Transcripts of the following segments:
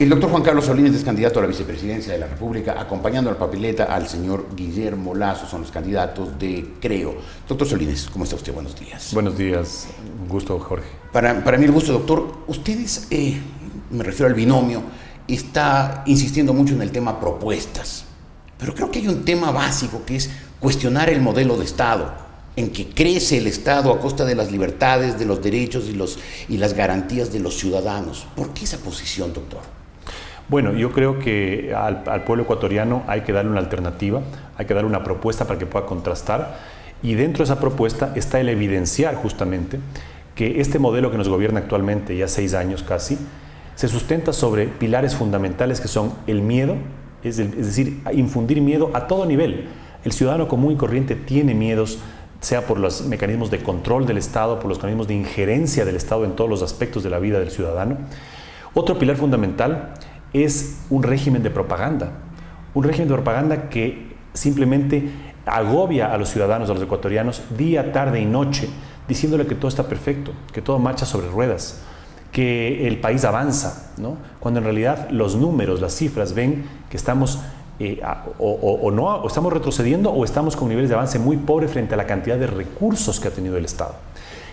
El doctor Juan Carlos Solís es candidato a la vicepresidencia de la República, acompañando al papeleta al señor Guillermo Lasso, son los candidatos de Creo. Doctor Solís, ¿cómo está usted? Buenos días. Buenos días, un gusto, Jorge. Para mí el gusto, doctor. Ustedes, me refiero al binomio, está insistiendo mucho en el tema propuestas, pero creo que hay un tema básico que es cuestionar el modelo de Estado, en que crece el Estado a costa de las libertades, de los derechos y las garantías de los ciudadanos. ¿Por qué esa posición, doctor? Bueno, yo creo que al pueblo ecuatoriano hay que darle una alternativa, hay que darle una propuesta para que pueda contrastar, y dentro de esa propuesta está el evidenciar justamente que este modelo que nos gobierna actualmente, ya 6 años casi, se sustenta sobre pilares fundamentales que son el miedo, es decir, infundir miedo a todo nivel. El ciudadano común y corriente tiene miedos, sea por los mecanismos de control del Estado, por los mecanismos de injerencia del Estado en todos los aspectos de la vida del ciudadano. Otro pilar fundamental es un régimen de propaganda que simplemente agobia a los ciudadanos, a los ecuatorianos, día, tarde y noche, diciéndole que todo está perfecto, que todo marcha sobre ruedas, que el país avanza, ¿no? Cuando en realidad los números, las cifras ven que estamos o estamos retrocediendo o estamos con niveles de avance muy pobres frente a la cantidad de recursos que ha tenido el Estado.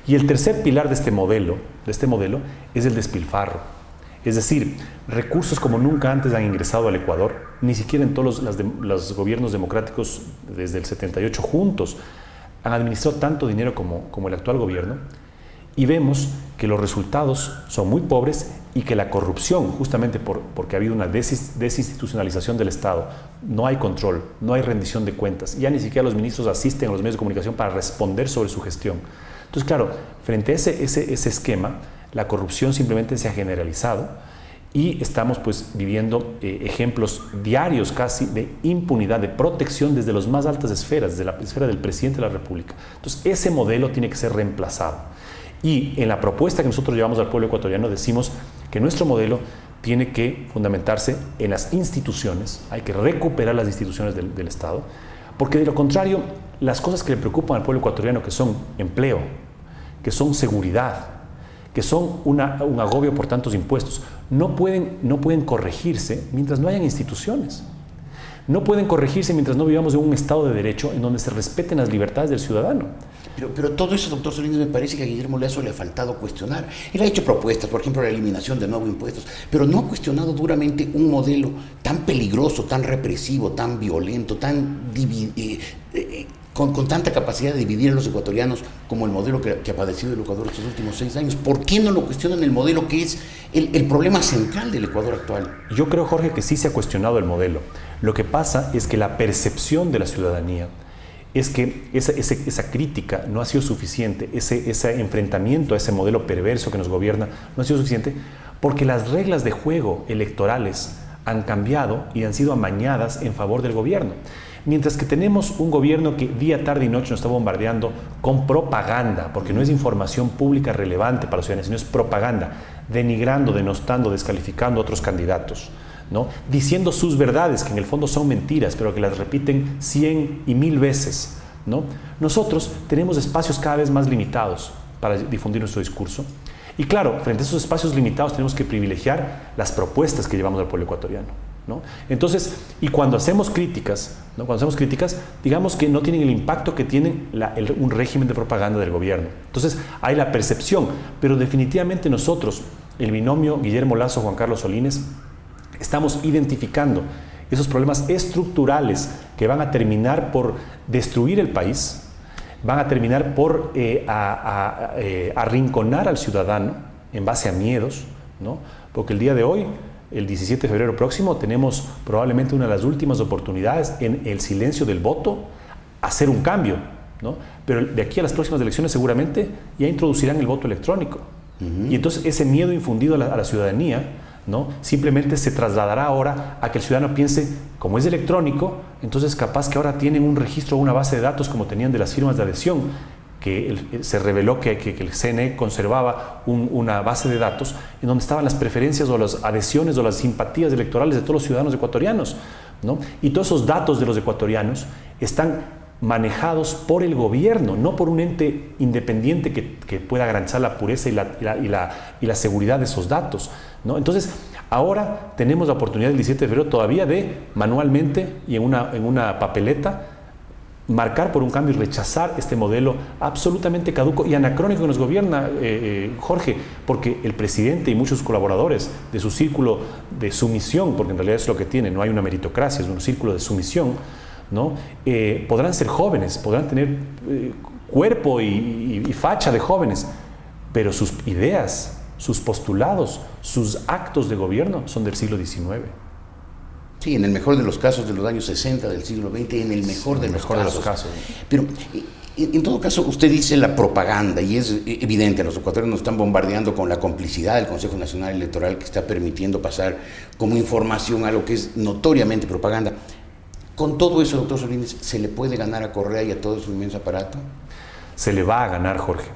Y el tercer pilar de este modelo es el despilfarro. Es decir, recursos como nunca antes han ingresado al Ecuador, ni siquiera en todos los gobiernos democráticos desde el 78 juntos han administrado tanto dinero como el actual gobierno, y vemos que los resultados son muy pobres y que la corrupción, justamente porque ha habido una desinstitucionalización del Estado, no hay control, no hay rendición de cuentas, ya ni siquiera los ministros asisten a los medios de comunicación para responder sobre su gestión. Entonces, claro, frente a ese esquema, la corrupción simplemente se ha generalizado y estamos pues viviendo ejemplos diarios casi de impunidad, de protección desde las más altas esferas, desde la esfera del presidente de la República. Entonces ese modelo tiene que ser reemplazado. Y en la propuesta que nosotros llevamos al pueblo ecuatoriano decimos que nuestro modelo tiene que fundamentarse en las instituciones, hay que recuperar las instituciones del Estado, porque de lo contrario, las cosas que le preocupan al pueblo ecuatoriano, que son empleo, que son seguridad, que son un agobio por tantos impuestos, no pueden corregirse mientras no hayan instituciones. No pueden corregirse mientras no vivamos en un Estado de Derecho en donde se respeten las libertades del ciudadano. Pero todo eso, doctor Solís, me parece que a Guillermo Lasso le ha faltado cuestionar. Él ha hecho propuestas, por ejemplo, la eliminación de nuevos impuestos, pero no ha cuestionado duramente un modelo tan peligroso, tan represivo, tan violento, con tanta capacidad de dividir a los ecuatorianos como el modelo que ha padecido el Ecuador estos últimos 6 años. ¿Por qué no lo cuestionan el modelo que es el problema central del Ecuador actual? Yo creo, Jorge, que sí se ha cuestionado el modelo. Lo que pasa es que la percepción de la ciudadanía es que esa crítica no ha sido suficiente, ese enfrentamiento a ese modelo perverso que nos gobierna no ha sido suficiente, porque las reglas de juego electorales han cambiado y han sido amañadas en favor del gobierno. Mientras que tenemos un gobierno que día, tarde y noche nos está bombardeando con propaganda, porque no es información pública relevante para los ciudadanos, sino es propaganda, denigrando, denostando, descalificando a otros candidatos, ¿no? Diciendo sus verdades, que en el fondo son mentiras, pero que las repiten 100 y 1000 veces, ¿no? Nosotros tenemos espacios cada vez más limitados para difundir nuestro discurso. Y claro, frente a esos espacios limitados tenemos que privilegiar las propuestas que llevamos al pueblo ecuatoriano, ¿no? Entonces, y cuando hacemos críticas, ¿no? Digamos que no tienen el impacto que tienen un régimen de propaganda del gobierno. Entonces, hay la percepción, pero definitivamente nosotros, el binomio Guillermo Lasso, Juan Carlos Solís, estamos identificando esos problemas estructurales que van a terminar por destruir el país, van a terminar por arrinconar al ciudadano en base a miedos, ¿no? Porque el día de hoy, el 17 de febrero próximo, tenemos probablemente una de las últimas oportunidades en el silencio del voto hacer un cambio, ¿no? Pero de aquí a las próximas elecciones seguramente ya introducirán el voto electrónico. Y entonces ese miedo infundido a la ciudadanía, ¿no? Simplemente se trasladará ahora a que el ciudadano piense, como es electrónico, entonces capaz que ahora tienen un registro o una base de datos como tenían de las firmas de adhesión, que se reveló que el CNE conservaba una base de datos en donde estaban las preferencias o las adhesiones o las simpatías electorales de todos los ciudadanos ecuatorianos, ¿no? Y todos esos datos de los ecuatorianos están manejados por el gobierno, no por un ente independiente que pueda garantizar la pureza y la seguridad de esos datos, ¿no? Entonces, Ahora tenemos la oportunidad el 17 de febrero todavía de manualmente y en una papeleta marcar por un cambio y rechazar este modelo absolutamente caduco y anacrónico que nos gobierna, Jorge, porque el presidente y muchos colaboradores de su círculo de sumisión, porque en realidad es lo que tiene, no hay una meritocracia, es un círculo de sumisión, ¿no? Podrán ser jóvenes, podrán tener cuerpo y facha de jóvenes, pero sus ideas, sus postulados, sus actos de gobierno son del siglo XIX. Sí, en el mejor de los casos de los años 60 del siglo XX, en el mejor de los casos. Pero en todo caso, usted dice la propaganda, y es evidente, los ecuatorianos nos están bombardeando con la complicidad del Consejo Nacional Electoral que está permitiendo pasar como información a lo que es notoriamente propaganda. Con todo eso, doctor Solís, ¿se le puede ganar a Correa y a todo su inmenso aparato? Se le va a ganar, Jorge.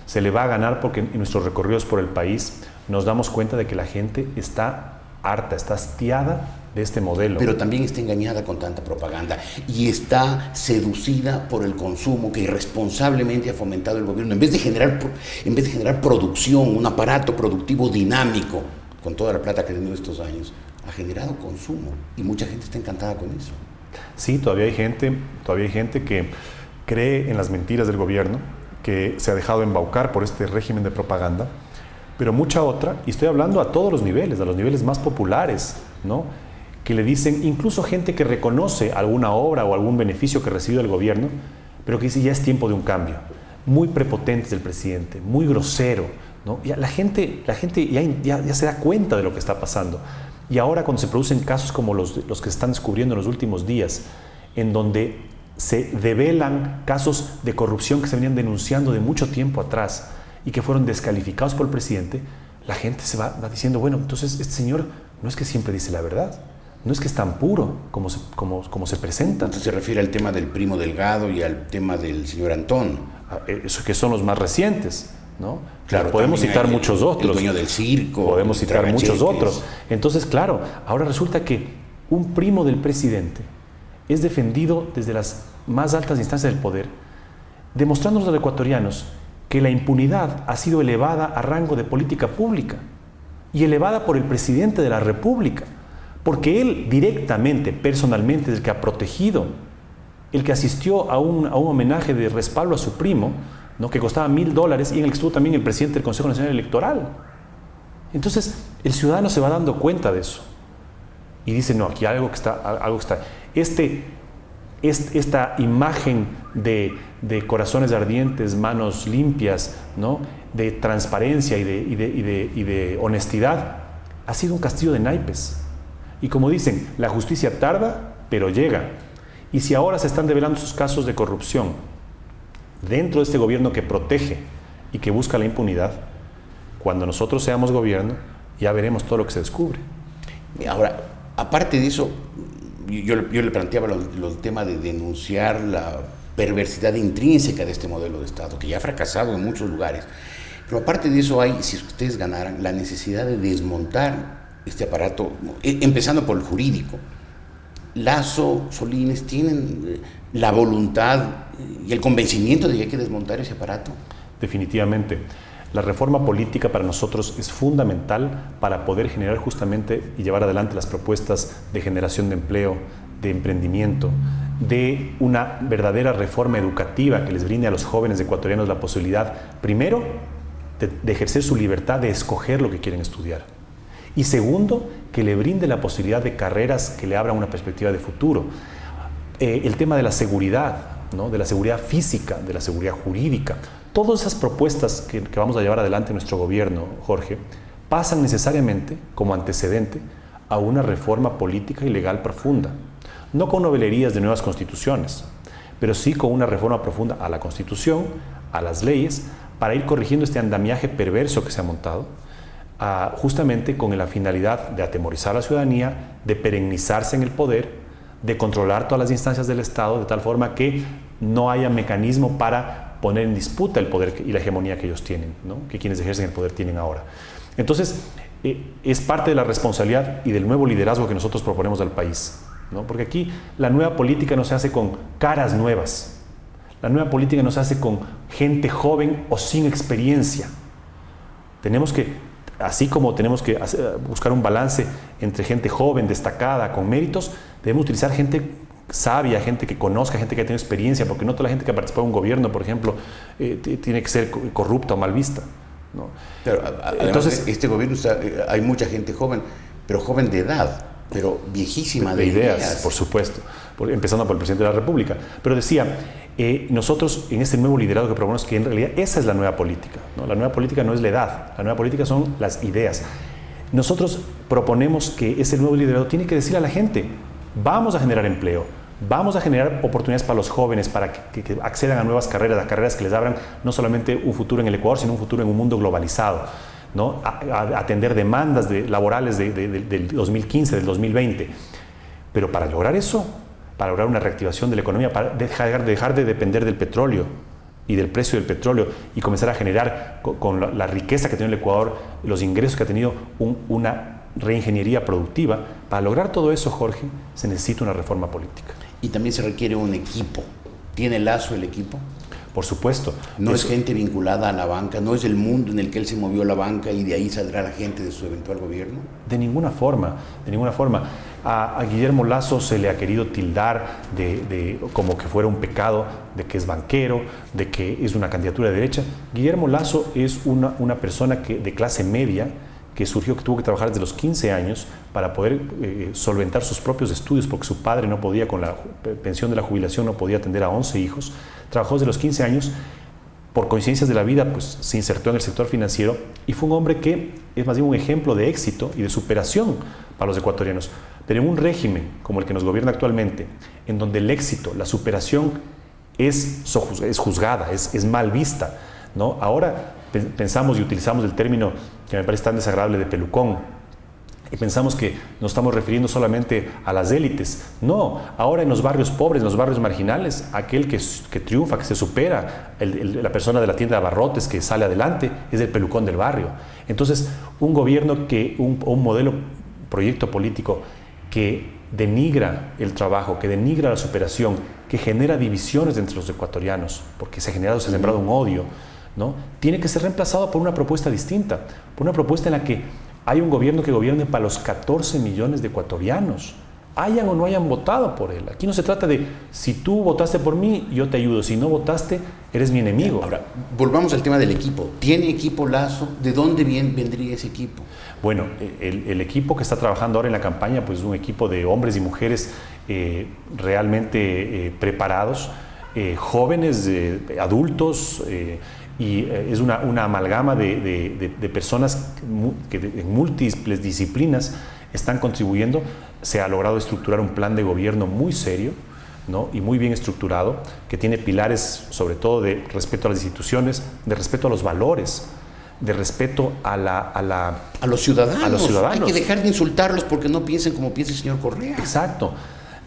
Se le va a ganar porque en nuestros recorridos por el país nos damos cuenta de que la gente está harta, está hastiada de este modelo. Pero también está engañada con tanta propaganda y está seducida por el consumo que irresponsablemente ha fomentado el gobierno. En vez de generar producción, un aparato productivo dinámico, con toda la plata que ha tenido estos años, ha generado consumo y mucha gente está encantada con eso. Sí, todavía hay gente que cree en las mentiras del gobierno, que se ha dejado embaucar por este régimen de propaganda, pero mucha otra, y estoy hablando a todos los niveles, a los niveles más populares, ¿no? Que le dicen, incluso gente que reconoce alguna obra o algún beneficio que recibe del gobierno, pero que dice ya es tiempo de un cambio. Muy prepotente es el presidente, muy grosero, ¿no? Ya la gente ya se da cuenta de lo que está pasando. Y ahora cuando se producen casos como los que se están descubriendo en los últimos días, en donde se develan casos de corrupción que se venían denunciando de mucho tiempo atrás y que fueron descalificados por el presidente, la gente se va diciendo, bueno, entonces este señor no es que siempre dice la verdad, no es que es tan puro como se presenta. Entonces se refiere al tema del primo Delgado y al tema del señor Antón. Eso que son los más recientes, ¿no? Claro, podemos citar muchos otros. El dueño del circo. Podemos citar muchos otros. Entonces, claro, ahora resulta que un primo del presidente es defendido desde las más altas instancias del poder, demostrándonos a los ecuatorianos que la impunidad ha sido elevada a rango de política pública y elevada por el presidente de la República, porque él directamente, personalmente, es el que ha protegido, el que asistió a un homenaje de respaldo a su primo, ¿no? Que costaba $1,000 y en el que estuvo también el presidente del Consejo Nacional Electoral. Entonces, el ciudadano se va dando cuenta de eso y dice, no, aquí algo que está. Esta imagen de corazones ardientes, manos limpias, ¿no? De transparencia y de honestidad, ha sido un castillo de naipes. Y como dicen, la justicia tarda, pero llega. Y si ahora se están develando sus casos de corrupción dentro de este gobierno que protege y que busca la impunidad, cuando nosotros seamos gobierno, ya veremos todo lo que se descubre. Ahora, aparte de eso, yo le planteaba el tema de denunciar la perversidad intrínseca de este modelo de Estado, que ya ha fracasado en muchos lugares. Pero aparte de eso hay, si ustedes ganaran, la necesidad de desmontar este aparato, empezando por el jurídico. Lasso, Solís, ¿tienen la voluntad y el convencimiento de que hay que desmontar ese aparato? Definitivamente. La reforma política para nosotros es fundamental para poder generar justamente y llevar adelante las propuestas de generación de empleo, de emprendimiento, de una verdadera reforma educativa que les brinde a los jóvenes ecuatorianos la posibilidad, primero, de ejercer su libertad de escoger lo que quieren estudiar. Y segundo, que le brinde la posibilidad de carreras que le abran una perspectiva de futuro. El tema de la seguridad, ¿no? De la seguridad física, de la seguridad jurídica. Todas esas propuestas que vamos a llevar adelante en nuestro gobierno, Jorge, pasan necesariamente como antecedente a una reforma política y legal profunda. No con novelerías de nuevas constituciones, pero sí con una reforma profunda a la Constitución, a las leyes, para ir corrigiendo este andamiaje perverso que se ha montado, justamente con la finalidad de atemorizar a la ciudadanía, de perennizarse en el poder, de controlar todas las instancias del Estado, de tal forma que no haya mecanismo para poner en disputa el poder y la hegemonía que ellos tienen, ¿no? Que quienes ejercen el poder tienen ahora. Entonces, es parte de la responsabilidad y del nuevo liderazgo que nosotros proponemos al país, ¿no? Porque aquí la nueva política no se hace con caras nuevas, la nueva política no se hace con gente joven o sin experiencia. Tenemos que así como tenemos que buscar un balance entre gente joven, destacada, con méritos, debemos utilizar gente sabia, gente que conozca, gente que tenga experiencia, porque no toda la gente que ha participado en un gobierno, por ejemplo, tiene que ser corrupta o mal vista, ¿no? Pero, entonces, este gobierno hay mucha gente joven, pero joven de edad, pero viejísima de ideas. Por supuesto, empezando por el presidente de la República. Pero decía, nosotros en este nuevo liderazgo que proponemos, que en realidad esa es la nueva política, ¿no? La nueva política no es la edad, la nueva política son las ideas. Nosotros proponemos que ese nuevo liderazgo tiene que decir a la gente, vamos a generar empleo, vamos a generar oportunidades para los jóvenes, para que accedan a nuevas carreras, a carreras que les abran no solamente un futuro en el Ecuador, sino un futuro en un mundo globalizado, ¿no? A atender demandas laborales del 2015, del 2020. Pero para lograr eso, para lograr una reactivación de la economía, para dejar de depender del petróleo y del precio del petróleo y comenzar a generar con la riqueza que tiene el Ecuador, los ingresos que ha tenido, una reingeniería productiva. Para lograr todo eso, Jorge, se necesita una reforma política. Y también se requiere un equipo. ¿Tiene Lasso el equipo? Por supuesto. No es gente vinculada a la banca, no es el mundo en el que él se movió la banca y de ahí saldrá la gente de su eventual gobierno. De ninguna forma, de ninguna forma. A Guillermo Lasso se le ha querido tildar como que fuera un pecado, de que es banquero, de que es una candidatura de derecha. Guillermo Lasso es una persona de clase media, que tuvo que trabajar desde los 15 años para poder solventar sus propios estudios, porque su padre no podía, con la pensión de la jubilación, no podía atender a 11 hijos. Trabajó desde los 15 años, por coincidencias de la vida, pues se insertó en el sector financiero y fue un hombre que es más bien un ejemplo de éxito y de superación para los ecuatorianos. Pero en un régimen como el que nos gobierna actualmente, en donde el éxito, la superación es juzgada, es mal vista, ¿no? Ahora pensamos y utilizamos el término que me parece tan desagradable de pelucón, y pensamos que nos estamos refiriendo solamente a las élites. No, ahora en los barrios pobres, en los barrios marginales, aquel que triunfa, que se supera, la persona de la tienda de abarrotes que sale adelante, es el pelucón del barrio. Entonces, un gobierno un modelo, proyecto político que denigra el trabajo, que denigra la superación, que genera divisiones entre los ecuatorianos, porque se ha sembrado un odio, ¿no? Tiene que ser reemplazado por una propuesta distinta, por una propuesta en la que hay un gobierno que gobierne para los 14 millones de ecuatorianos, hayan o no hayan votado por él. Aquí no se trata de, si tú votaste por mí, yo te ayudo, si no votaste, eres mi enemigo. Ahora, volvamos al tema del equipo. ¿Tiene equipo Lasso? ¿De dónde vendría ese equipo? Bueno, el equipo que está trabajando ahora en la campaña, pues es un equipo de hombres y mujeres realmente preparados, jóvenes, adultos, y es una amalgama de personas que en múltiples disciplinas están contribuyendo. Se ha logrado estructurar un plan de gobierno muy serio, ¿no? Y muy bien estructurado, que tiene pilares sobre todo de respeto a las instituciones, de respeto a los valores, de respeto a los ciudadanos. A los ciudadanos. Hay que dejar de insultarlos porque no piensen como piensa el señor Correa. Exacto.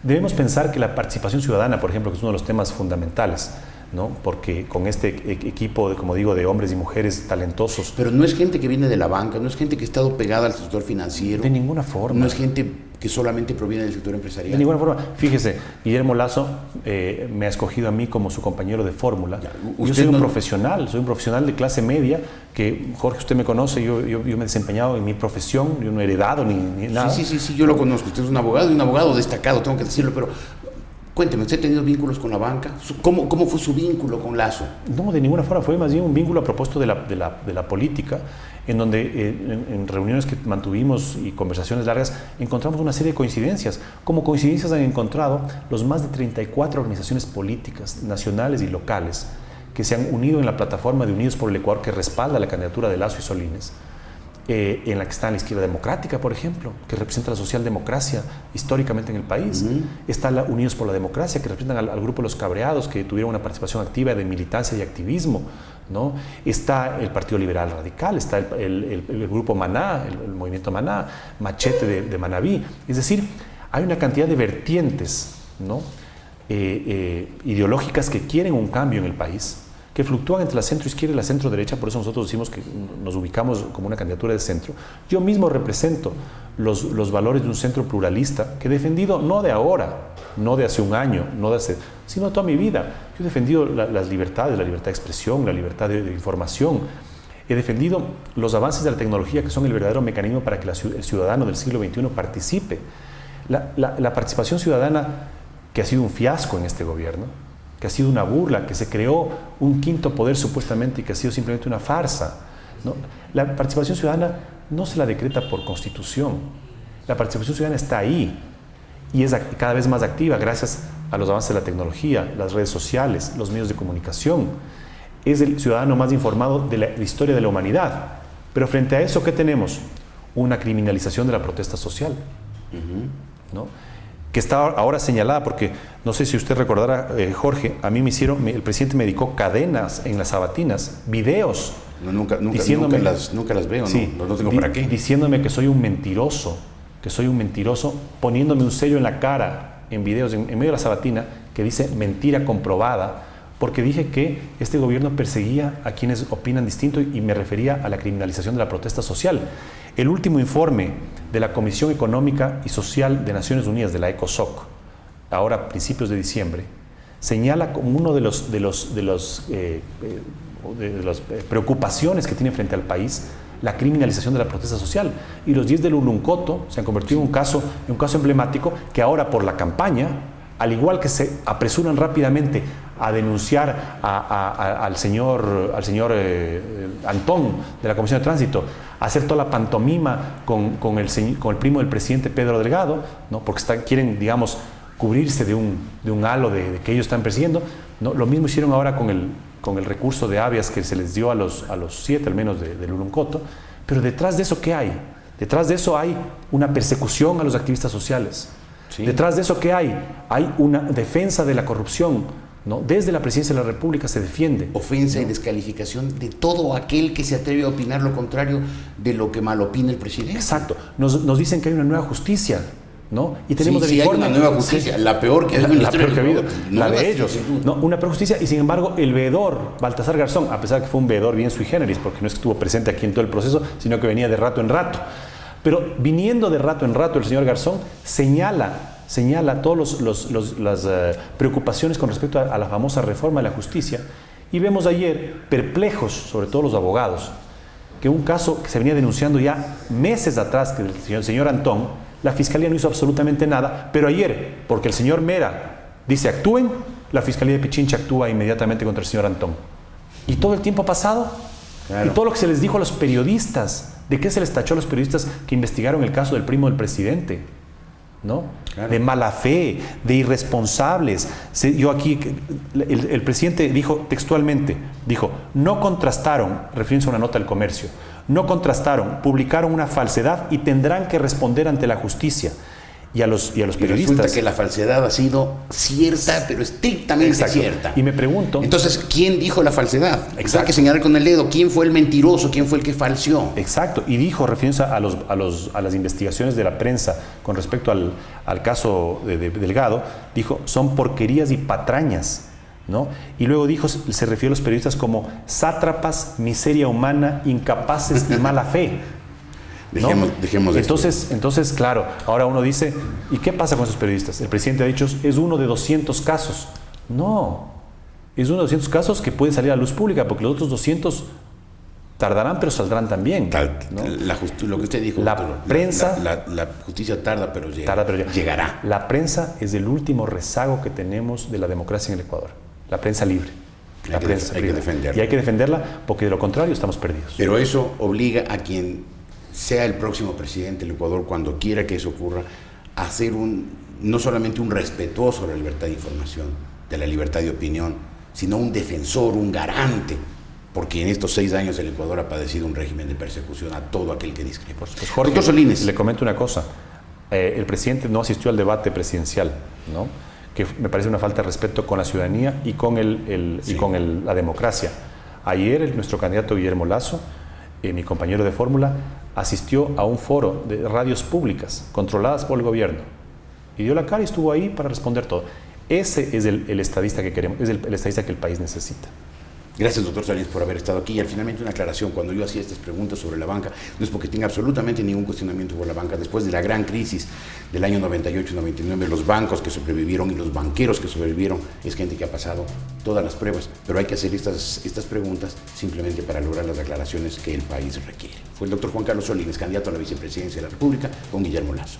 Debemos pensar que la participación ciudadana, por ejemplo, que es uno de los temas fundamentales, ¿no? Porque con este equipo, como digo, de hombres y mujeres talentosos. Pero no es gente que viene de la banca, no es gente que ha estado pegada al sector financiero. De ninguna forma. No es gente que solamente proviene del sector empresarial. De ninguna forma. Fíjese, Guillermo Lasso me ha escogido a mí como su compañero de fórmula. Yo soy un profesional de clase media, que Jorge, usted me conoce, yo me he desempeñado en mi profesión, yo no he heredado ni nada. Sí, yo lo conozco. Usted es un abogado y un abogado destacado, tengo que decirlo, pero cuénteme, ¿usted ha tenido vínculos con la banca? ¿Cómo fue su vínculo con Lasso? No, de ninguna forma, fue más bien un vínculo a propósito de la política, en donde en reuniones que mantuvimos y conversaciones largas encontramos una serie de coincidencias. Como coincidencias han encontrado los más de 34 organizaciones políticas nacionales y locales que se han unido en la plataforma de Unidos por el Ecuador, que respalda la candidatura de Lasso y Solines, en la que está la izquierda democrática, por ejemplo, que representa la socialdemocracia históricamente en el país. Está la Unidos por la Democracia, que representan al grupo de los cabreados, que tuvieron una participación activa de militancia y activismo, ¿no? Está el Partido Liberal Radical, está el grupo Maná, el movimiento Maná, Machete de Manabí. Es decir, hay una cantidad de vertientes, ¿no? Ideológicas que quieren un cambio en el país, que fluctúan entre la centro-izquierda y la centro-derecha. Por eso nosotros decimos que nos ubicamos como una candidatura de centro. Yo mismo represento los valores de un centro pluralista que he defendido no de ahora, no de hace un año, sino toda mi vida. Yo he defendido las libertades, la libertad de expresión, la libertad de información. He defendido los avances de la tecnología, que son el verdadero mecanismo para que el ciudadano del siglo XXI participe. La participación ciudadana, que ha sido un fiasco en este gobierno, que ha sido una burla, que se creó un quinto poder supuestamente y que ha sido simplemente una farsa, ¿no? La participación ciudadana no se la decreta por constitución. La participación ciudadana está ahí y es cada vez más activa gracias a los avances de la tecnología, las redes sociales, los medios de comunicación. Es el ciudadano más informado de la historia de la humanidad. Pero frente a eso, ¿qué tenemos? Una criminalización de la protesta social, ¿no? Que está ahora señalada porque, no sé si usted recordará, Jorge, a mí el presidente me dedicó cadenas en las sabatinas, videos. No, nunca las veo, sí, no tengo para qué. Diciéndome que soy un mentiroso, poniéndome un sello en la cara, en videos, en medio de la sabatina, que dice mentira comprobada, porque dije que este gobierno perseguía a quienes opinan distinto y me refería a la criminalización de la protesta social. El último informe de la Comisión Económica y Social de Naciones Unidas, de la ECOSOC, ahora a principios de diciembre, señala como uno de las preocupaciones que tiene frente al país la criminalización de la protesta social. Y los 10 del Uluncoto se han convertido en un caso emblemático que ahora, por la campaña, al igual que se apresuran rápidamente a denunciar al señor Antón de la Comisión de Tránsito, a hacer toda la pantomima con el primo del presidente Pedro Delgado, ¿no? Porque quieren, digamos, cubrirse de un halo de que ellos están persiguiendo, ¿no? Lo mismo hicieron ahora con el recurso de habeas que se les dio a los 7 al menos del Uluncoto. Pero detrás de eso, ¿qué hay? Detrás de eso hay una persecución a los activistas sociales. Sí. Detrás de eso, ¿qué hay? Hay una defensa de la corrupción, ¿no? Desde la presidencia de la República se defiende. Ofensa, ¿no?, y descalificación de todo aquel que se atreve a opinar lo contrario de lo que mal opina el presidente. Exacto. Nos dicen que hay una nueva justicia, ¿no? Y tenemos sí, hay una nueva justicia, la peor que ha habido, la de ellos, ¿no? Una peor justicia. Y sin embargo, el veedor Baltasar Garzón, a pesar que fue un veedor bien sui generis, porque no es que estuvo presente aquí en todo el proceso, sino que venía de rato en rato. Pero viniendo de rato en rato, el señor Garzón señala todas las preocupaciones con respecto a la famosa reforma de la justicia. Y vemos ayer, perplejos, sobre todo los abogados, que un caso que se venía denunciando ya meses atrás, que el señor Antón, la Fiscalía no hizo absolutamente nada, pero ayer, porque el señor Mera dice actúen, la Fiscalía de Pichincha actúa inmediatamente contra el señor Antón. Y todo el tiempo pasado, claro, y todo lo que se les dijo a los periodistas, ¿de qué se les tachó a los periodistas que investigaron el caso del primo del presidente? ¿No? Claro. De mala fe, de irresponsables. El presidente dijo textualmente, no contrastaron, refiriéndose a una nota del Comercio, no contrastaron, publicaron una falsedad y tendrán que responder ante la justicia. Y a los periodistas. Resulta que la falsedad ha sido cierta, pero estrictamente cierta. Y me pregunto. Entonces, ¿quién dijo la falsedad? Exacto. Hay que señalar con el dedo quién fue el mentiroso, quién fue el que falseó. Exacto. Y dijo, refiriéndose a las investigaciones de la prensa con respecto al caso de Delgado, dijo, son porquerías y patrañas, ¿no? Y luego dijo, se refirió a los periodistas como sátrapas, miseria humana, incapaces y mala fe. Dejemos de entonces, claro, ahora uno dice, ¿y qué pasa con esos periodistas? El presidente ha dicho, es uno de 200 casos. No, es uno de 200 casos que puede salir a la luz pública, porque los otros 200 tardarán, pero saldrán también, ¿no? Lo que usted dijo, la prensa... La justicia tarda, pero llegará. La prensa es el último rezago que tenemos de la democracia en el Ecuador. La prensa libre. Hay que defenderla. Y hay que defenderla, porque de lo contrario estamos perdidos. Pero eso obliga a quien sea el próximo presidente del Ecuador, cuando quiera que eso ocurra, a ser no solamente un respetuoso de la libertad de información, de la libertad de opinión, sino un defensor, un garante, porque en estos 6 años el Ecuador ha padecido un régimen de persecución a todo aquel que discrepa. Pues Jorge, doctor Solines, le comento una cosa. El presidente no asistió al debate presidencial, ¿no? Que me parece una falta de respeto con la ciudadanía y con la democracia. Ayer nuestro candidato Guillermo Lasso, mi compañero de fórmula, asistió a un foro de radios públicas controladas por el gobierno y dio la cara y estuvo ahí para responder todo. Ese es el estadista que queremos, es el estadista que el país necesita. Gracias, doctor Salinas, por haber estado aquí. Y finalmente una aclaración, cuando yo hacía estas preguntas sobre la banca, no es porque tenga absolutamente ningún cuestionamiento por la banca. Después de la gran crisis del año 98-99, los bancos que sobrevivieron y los banqueros que sobrevivieron es gente que ha pasado todas las pruebas, pero hay que hacer estas preguntas simplemente para lograr las aclaraciones que el país requiere. Fue el doctor Juan Carlos Salinas, candidato a la vicepresidencia de la República, con Guillermo Lasso.